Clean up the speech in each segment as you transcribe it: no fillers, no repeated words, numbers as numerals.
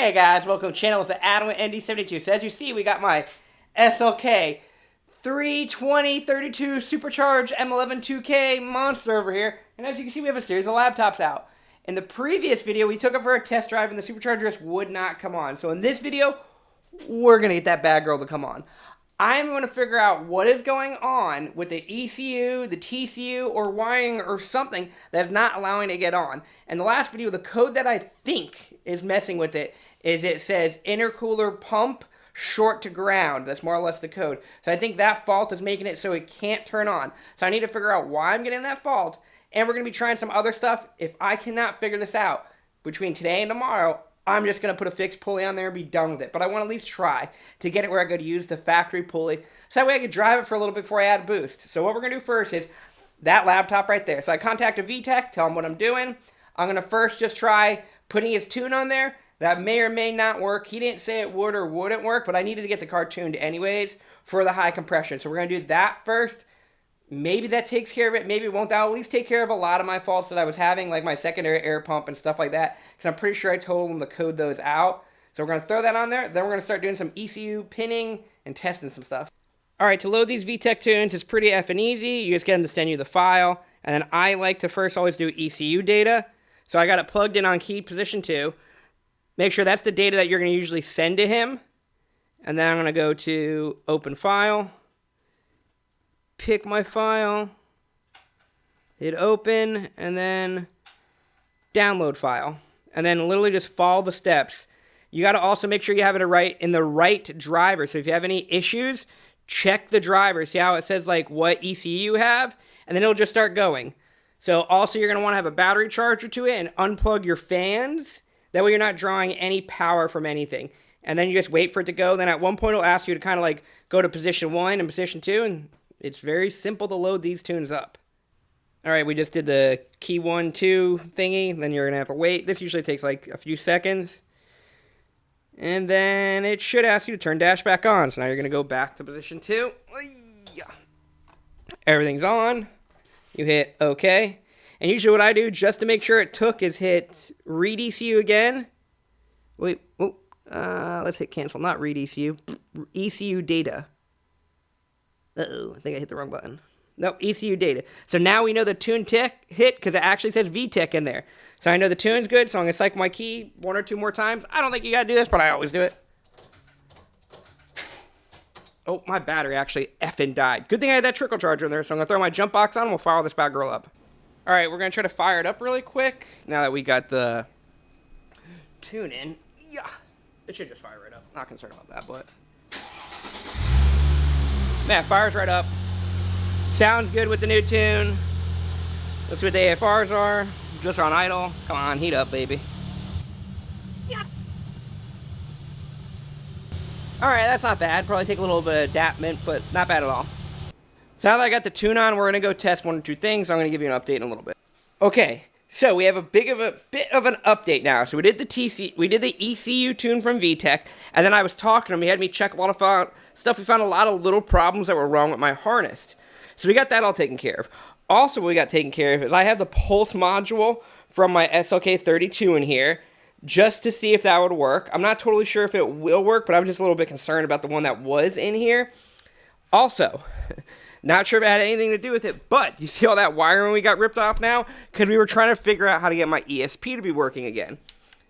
Hey guys, welcome to the channel. It's Adam with ND72. So as you see, we got my SLK320 32 supercharged m112k monster over here. And as you can see, we have a series of laptops out. In the previous video, we took it for a test drive and the supercharger just would not come on. So in this video, we're going to get that bad girl to come on. I'm going to figure out what is going on with the ECU, the TCU, or wiring or something that's not allowing it to get on. In the last video, the code that I think is messing with it is it says intercooler pump short to ground. That's more or less the code. So I think that fault is making it so it can't turn on. So I need to figure out why I'm getting that fault. And we're going to be trying some other stuff. If I cannot figure this out between today and tomorrow, I'm just going to put a fixed pulley on there and be done with it. But I want to at least try to get it where I could use the factory pulley. So that way I could drive it for a little bit before I add boost. So what we're going to do first is that laptop right there. So I contact a VTech, tell him what I'm doing. I'm going to first just try putting his tune on there. That may or may not work. He didn't say it would or wouldn't work, but I needed to get the car tuned anyways for the high compression. So we're going to do that first. Maybe that takes care of it. Maybe it won't. That'll at least take care of a lot of my faults that I was having, like my secondary air pump and stuff like that. Because I'm pretty sure I told them to code those out. So we're going to throw that on there. Then we're going to start doing some ECU pinning and testing some stuff. Alright, to load these VTech tunes is pretty effing easy. You just get them to send you the file. And then I like to first always do ECU data. So I got it plugged in on key position 2. Make sure that's the data that you're going to usually send to him. And then I'm going to go to open file. Pick my file, hit open, and then download file. And then literally just follow the steps. You got to also make sure you have it in the right driver. So if you have any issues, check the driver. See how it says like what ECU you have, and then it'll just start going. So also you're going to want to have a battery charger to it and unplug your fans. That way you're not drawing any power from anything. And then you just wait for it to go. Then at one point it'll ask you to kind of like go to position 1 and position 2, and it's very simple to load these tunes up. Alright, we just did the key 1, 2 thingy. Then you're going to have to wait. This usually takes like a few seconds. And then it should ask you to turn dash back on. So now you're going to go back to position 2. Everything's on. You hit OK. And usually what I do, just to make sure it took, is hit read ECU again. Wait, let's hit cancel. Not read ECU. ECU data. Uh-oh, I think I hit the wrong button. Nope, ECU data. So now we know the tune hit because it actually says VTech in there. So I know the tune's good, so I'm going to cycle my key 1 or 2 more times. I don't think you got to do this, but I always do it. Oh, my battery actually effing died. Good thing I had that trickle charger in there, so I'm going to throw my jump box on and we'll fire this bad girl up. Alright, we're going to try to fire it up really quick now that we got the tune in. Yeah, it should just fire right up. Not concerned about that, but man, fires right up. Sounds good with the new tune. Let's see what the AFRs are. Just on idle. Come on, heat up, baby. Yeah. Alright, that's not bad. Probably take a little bit of adaptment, but not bad at all. So now that I got the tune on, we're going to go test 1 or 2 things. I'm going to give you an update in a little bit. Okay, so we have a bit of an update now. So we did the ECU tune from VTech, and then I was talking to him. He had me check a lot of stuff. We found a lot of little problems that were wrong with my harness. So we got that all taken care of. Also, what we got taken care of is I have the pulse module from my SLK32 in here, just to see if that would work. I'm not totally sure if it will work, but I'm just a little bit concerned about the one that was in here. Also, not sure if it had anything to do with it, but you see all that wiring we got ripped off now? Because we were trying to figure out how to get my ESP to be working again.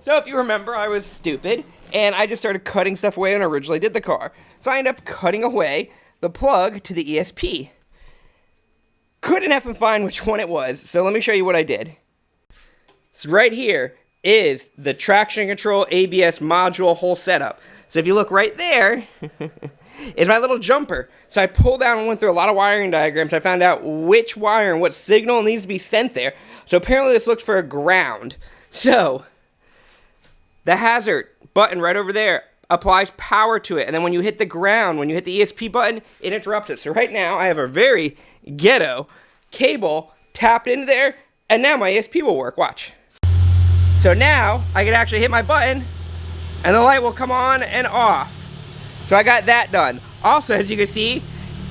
So if you remember, I was stupid, and I just started cutting stuff away when I originally did the car. So I ended up cutting away the plug to the ESP. Couldn't effing find which one it was, so let me show you what I did. So right here is the traction control ABS module whole setup. So if you look right there, is my little jumper. So I pulled down and went through a lot of wiring diagrams. I found out which wire and what signal needs to be sent there. So apparently this looks for a ground. So the hazard button right over there applies power to it. And then when you hit the ground, when you hit the ESP button, it interrupts it. So right now I have a very ghetto cable tapped into there, and now my ESP will work. Watch. So now I can actually hit my button and the light will come on and off. So I got that done. Also, as you can see,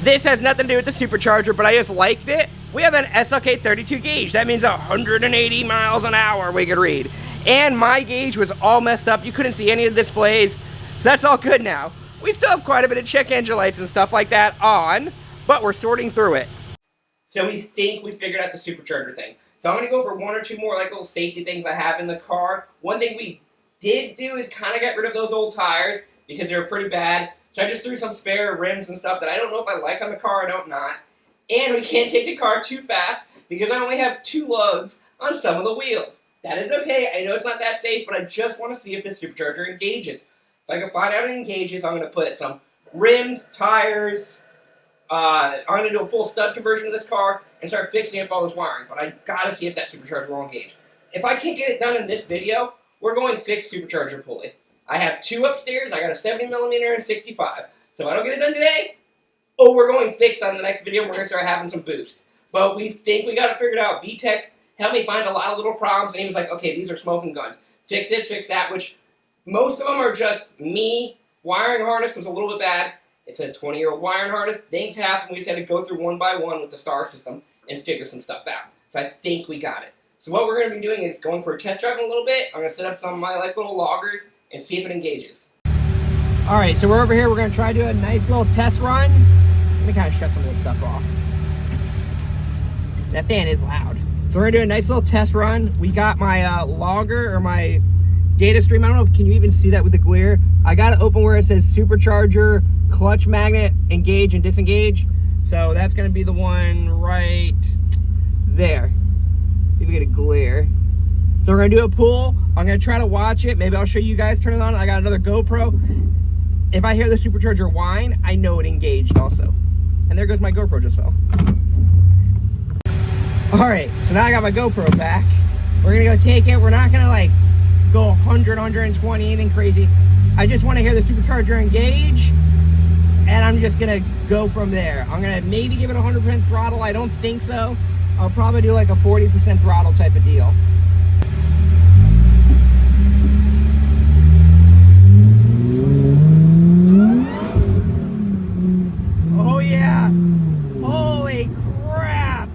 this has nothing to do with the supercharger, but I just liked it. We have an SLK32 gauge. That means 180 miles an hour we could read. And my gauge was all messed up. You couldn't see any of the displays. So that's all good now. We still have quite a bit of check engine lights and stuff like that on, but we're sorting through it. So we think we figured out the supercharger thing. So I'm going to go over one or two more like little safety things I have in the car. One thing we did do is kind of get rid of those old tires because they were pretty bad. So I just threw some spare rims and stuff that I don't know if I like on the car, I don't not. And we can't take the car too fast because I only have 2 lugs on some of the wheels. That is okay. I know it's not that safe, but I just want to see if the supercharger engages. If I can find out it engages, I'm going to put some rims, tires. I'm going to do a full stud conversion of this car and start fixing up all this wiring. But I got to see if that supercharger will engage. If I can't get it done in this video, we're going fixed supercharger pulley. I have 2 upstairs. I got a 70mm and 65. So if I don't get it done today, we're going fixed on the next video. And we're going to start having some boost. But we think we got it figured out. VTech helped me find a lot of little problems. And he was like, okay, these are smoking guns. Fix this, fix that. Which most of them are just me. Wiring harness was a little bit bad. It's a 20-year-old wiring harness. Things happen. We just had to go through one by one with the star system and figure some stuff out. So I think we got it. So what we're going to be doing is going for a test drive in a little bit. I'm going to set up some of my like little loggers and see if it engages. Alright, so we're over here. We're going to try to do a nice little test run. Let me kind of shut some of this stuff off. That fan is loud. So we're going to do a nice little test run. We got my logger or my data stream. I don't know if can you even see that with the glare. I got it open where it says supercharger, clutch magnet, engage and disengage. So that's going to be the one right there. See if we get a glare. So we're going to do a pull. I'm going to try to watch it. Maybe I'll show you guys turn it on. I got another GoPro. If I hear the supercharger whine, I know it engaged also. And there goes my GoPro just fell. Alright, so now I got my GoPro back. We're going to go take it. We're not going to like go 100, 120, anything crazy. I just want to hear the supercharger engage. And I'm just going to go from there. I'm going to maybe give it 100% throttle. I don't think so. I'll probably do like a 40% throttle type of deal. Oh yeah! Holy crap!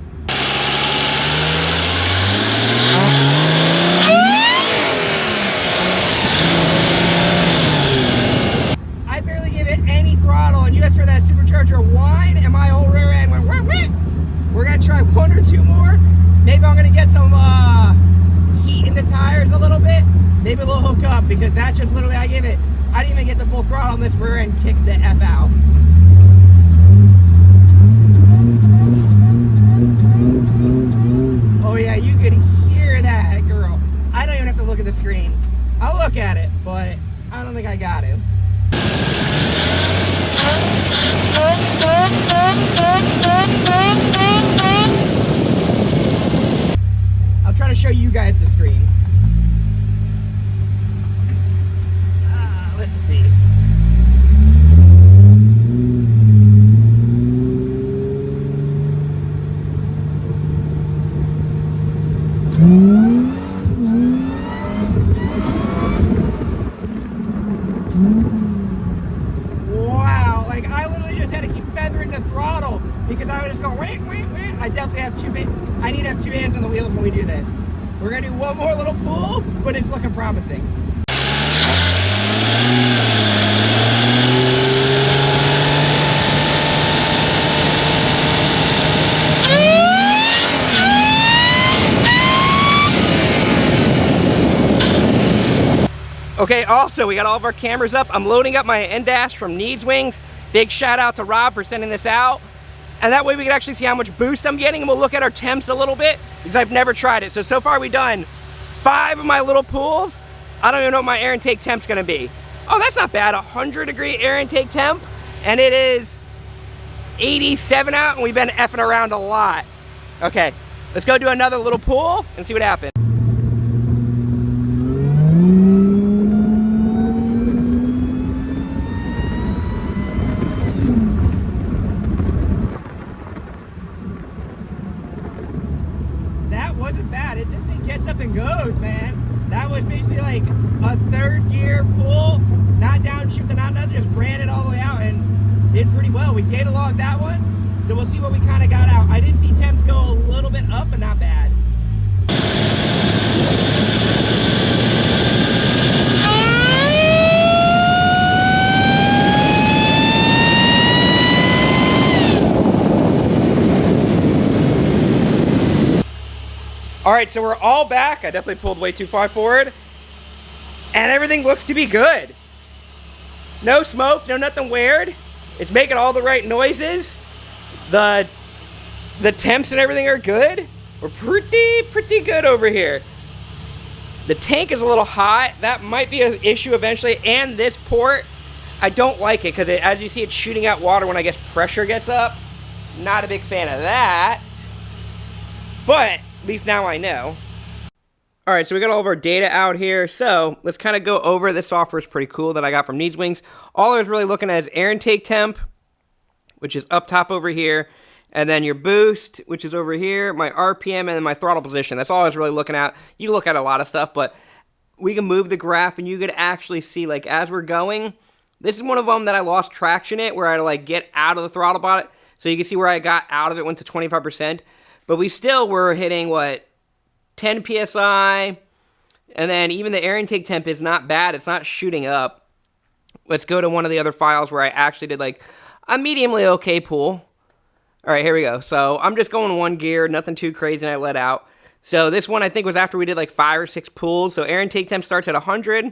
I barely gave it any throttle, and you guys heard that supercharger whine, and my whole rear end went wah, wah. We're gonna try 1 or 2 more. Maybe I'm gonna get some heat in the tires a little bit. Maybe a little hook up, because that just literally, I didn't even get the full throttle on this rear end, kicked the F out. Oh yeah, you could hear that, girl. I don't even have to look at the screen. I'll look at it, but I don't think I got it. I'll try to show you guys the screen. Let's see. Wow, like I literally just had to keep feathering the throttle because I would just go wait. I definitely have I need to have 2 hands on the wheels when we do this. We're gonna do one more little pull, but it's looking promising. Okay, also, we got all of our cameras up. I'm loading up my Ndash from Needs Wings. Big shout out to Rob for sending this out. And that way we can actually see how much boost I'm getting, and we'll look at our temps a little bit, because I've never tried it. So far we've done 5 of my little pools. I don't even know what my air intake temp's gonna be. Oh, that's not bad, 100-degree air intake temp, and it is 87 out, and we've been effing around a lot. Okay, let's go do another little pool and see what happens. Wasn't bad. This thing gets up and goes, man. That was basically like a 3rd gear pull, not downshifting, not nothing, just ran it all the way out and did pretty well. We data logged that one, so we'll see what we kind of got out. I did see temps go a little bit up, but not bad. Alright, so we're all back. I definitely pulled way too far forward. And everything looks to be good. No smoke, no nothing weird. It's making all the right noises. The temps and everything are good. We're pretty good over here. The tank is a little hot. That might be an issue eventually. And this port, I don't like it because as you see, it's shooting out water when I guess pressure gets up. Not a big fan of that. But at least now I know. Alright, so we got all of our data out here. So let's kind of go over. This software is pretty cool that I got from Needswings. All I was really looking at is air intake temp, which is up top over here. And then your boost, which is over here, my RPM, and then my throttle position. That's all I was really looking at. You look at a lot of stuff, but we can move the graph, and you could actually see, like, as we're going, this is one of them that I lost traction at, where I had to, like, get out of the throttle bot. So you can see where I got out of it, went to 25%. But we still were hitting, what, 10 PSI, and then even the air intake temp is not bad. It's not shooting up. Let's go to one of the other files where I actually did, like, a mediumly okay pull. All right, here we go. So I'm just going one gear, nothing too crazy, and I let out. So this one I think was after we did like 5 or 6 pulls. So air intake temp starts at 100.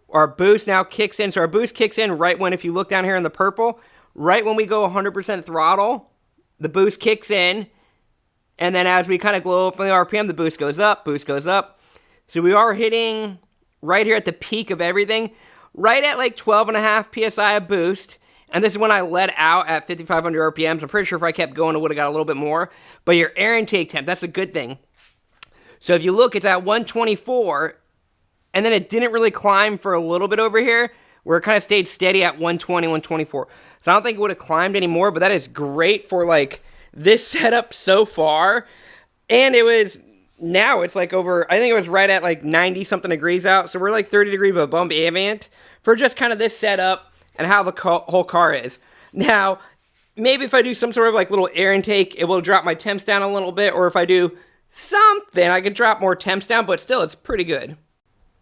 Our boost now kicks in. So our boost kicks in right when, if you look down here in the purple, right when we go 100% throttle, the boost kicks in. And then as we kind of glow up on the RPM, the boost goes up, boost goes up. So we are hitting right here at the peak of everything, right at like 12.5 PSI of boost. And this is when I let out at 5,500 RPMs. I'm pretty sure if I kept going, it would have got a little bit more. But your air intake temp, that's a good thing. So if you look, it's at 124. And then it didn't really climb for a little bit over here, where it kind of stayed steady at 120, 124. So I don't think it would have climbed anymore. But that is great for, like, this setup so far. And it was, now it's like over, I think it was right at like 90-something degrees out. So we're like 30 degrees of a bump ambient for just kind of this setup and how the whole car is. Now, maybe if I do some sort of like little air intake, it will drop my temps down a little bit, or if I do something, I could drop more temps down, but still, it's pretty good.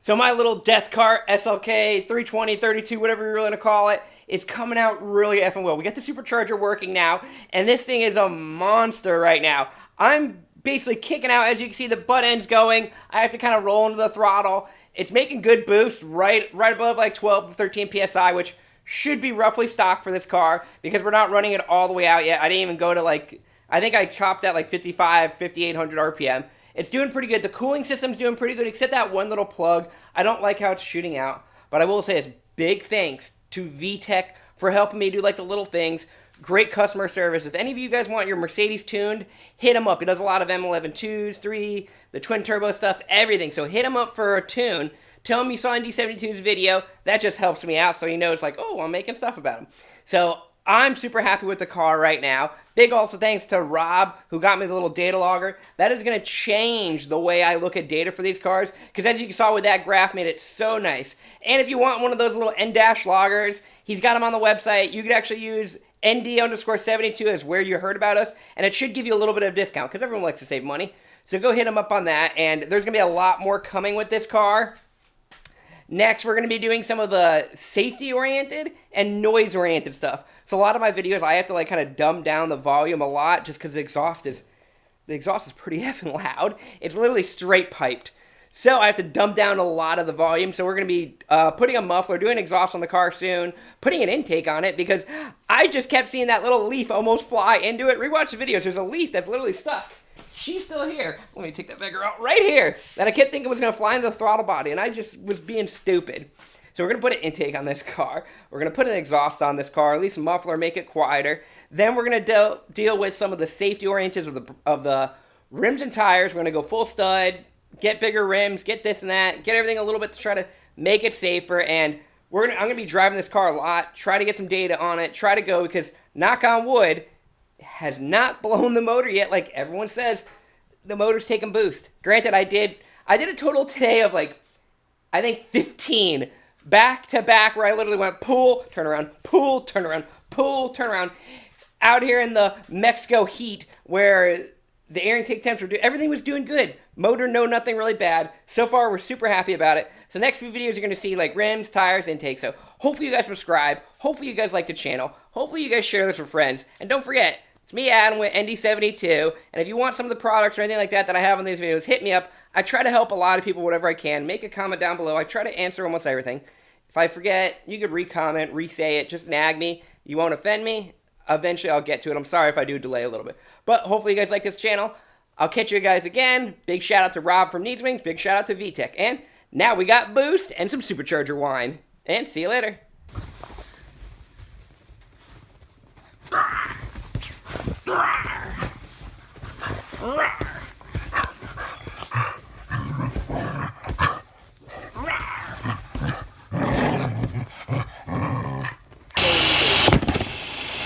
So my little death-kart, SLK320, 32, whatever you're going to call it, is coming out really effing well. We got the supercharger working now, and this thing is a monster right now. I'm basically kicking out, as you can see, the butt end's going. I have to kind of roll into the throttle. It's making good boost right above like 12 to 13 PSI, which should be roughly stock for this car, because we're not running it all the way out yet. I didn't even go to like, I think I chopped at like 5,800 RPM. It's doing pretty good. The cooling system's doing pretty good, except that one little plug. I don't like how it's shooting out, but I will say it's big thanks to VTech for helping me do like the little things. Great customer service. If any of you guys want your Mercedes tuned, hit him up. He does a lot of M112s, 3, the twin turbo stuff, everything. So hit him up for a tune. Tell him you saw ND72's video. That just helps me out, so he knows, like, oh, I'm making stuff about him. So I'm super happy with the car right now. Big also thanks to Rob, who got me the little data logger. That is going to change the way I look at data for these cars, because as you saw with that graph, made it so nice. And if you want one of those little Ndash loggers, he's got them on the website. You could actually use ND_72 as where you heard about us, and it should give you a little bit of discount, because everyone likes to save money. So go hit him up on that, and there's going to be a lot more coming with this car. Next, we're going to be doing some of the safety-oriented and noise-oriented stuff. So a lot of my videos, I have to like kind of dumb down the volume a lot just because the exhaust is pretty effing loud. It's literally straight piped. So I have to dumb down a lot of the volume. So we're going to be putting a muffler, doing exhaust on the car soon, putting an intake on it, because I just kept seeing that little leaf almost fly into it. Rewatch the videos. There's a leaf that's literally stuck. She's still here. Let me take that beggar out right here. That I kept thinking was going to fly into the throttle body, and I just was being stupid. So we're going to put an intake on this car. We're going to put an exhaust on this car, at least a muffler, make it quieter. Then we're going to deal with some of the safety oriented of the rims and tires. We're going to go full stud, get bigger rims, get this and that, get everything a little bit to try to make it safer. And I'm going to be driving this car a lot, try to get some data on it, try to go, because knock on wood, has not blown the motor yet. Like everyone says, the motor's taking boost. Granted, I did a total today of like, I think 15 back to back, where I literally went pull, turn around, pull, turn around, pull, turn around. Out here in the Mexico heat, where the air intake temps were everything was doing good. Motor, no, nothing really bad. So far, we're super happy about it. So next few videos, you're going to see like rims, tires, intake. So hopefully you guys subscribe. Hopefully you guys like the channel. Hopefully you guys share this with friends. And don't forget, It's me, Adam, with ND72, and if you want some of the products or anything like that I have in these videos, hit me up. I try to help a lot of people whatever I can. Make a comment down below. I try to answer almost everything. If I forget, you could re-comment, re-say it, just nag me. You won't offend me. Eventually, I'll get to it. I'm sorry if I do delay a little bit. But hopefully you guys like this channel. I'll catch you guys again. Big shout out to Rob from Needs Wings. Big shout out to VTech. And now we got Boost and some Supercharger wine. And see you later.